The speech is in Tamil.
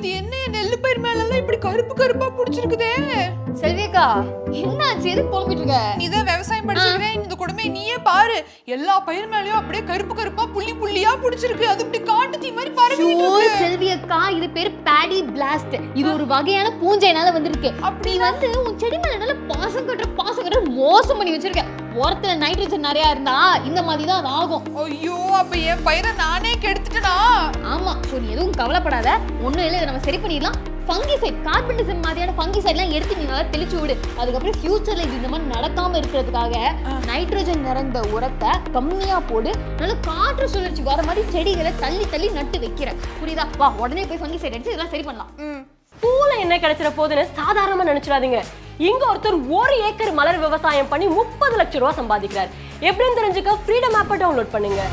இது என்ன நெல்லு பயிர் மேல எல்லாம் இப்படி கருப்பு கருப்பா புடிச்சிருக்குதே? செல்வியக்கா என்னாச்சு? எதுக்கு புலம்பிட்டு இருக்க? நீதான் விவசாயம் படிச்சிருக்கேன், இந்த கொடுமை நீயே பாரு. எல்லா பயிர் மேலயும் அப்படியே கருப்பு கருப்பா புள்ளி புள்ளியா புடிச்சிருக்கு. அது இப்படி காட்டு தீ மாதிரி பரவிட்டு இருக்கு. செல்வியக்கா இது பேர் பேடி பிளாஸ்ட். இது ஒரு வகையான பூஞ்சைனால வந்திருக்கு. அப்படி வந்து உன் செடி மேல நல்ல பாசம் கட்டுற மோசம் பண்ணி வச்சிருக்க. உரத்துல நைட்ரஜன் நிறைய இருந்தா இந்த மாதிரி தான் ஆகும். ஐயோ, அப்ப என் பயிரை நானே கெடுத்துட்டேனா? ஆமா, சோ நீ எதுவும் கவலைப்படாத. ஒண்ணும் இல்ல, இதை நம்ம சரி பண்ணிடலாம். ஃபங்கிசைட், கார்பன்டிசம் மாதிரியான ஃபங்கிசைட்லாம் எடுத்து நீ நல்லா தெளிச்சு விடு. அதுக்கப்புறம் ஃபியூச்சர்ல இது இந்த மாதிரி நடக்காம இருக்கிறதுக்காக நைட்ரஜன் நிறைந்த உரத்தை கம்மியா போடு. நல்ல காற்று சுழற்சி வர மாதிரி செடிகளை தள்ளி தள்ளி நட்டு வைக்கிற. புரியுதா? வா, உடனே போய் ஃபங்கிசைட் அடிச்சு இதெல்லாம் சரி பண்ணலாம். பூல என்ன கிடைச்சிட போதுன்னு சாதாரணமா நினைச்சிடாதீங்க. இங்க ஒருத்தர் 1 ஏக்கர் மலர் விவசாயம் பண்ணி 30 லட்சம் ரூபாய் சம்பாதிக்கிறார். எப்படின்னு தெரிஞ்சுக்க ஃப்ரீடம் ஆப்பை டவுன்லோட் பண்ணுங்க.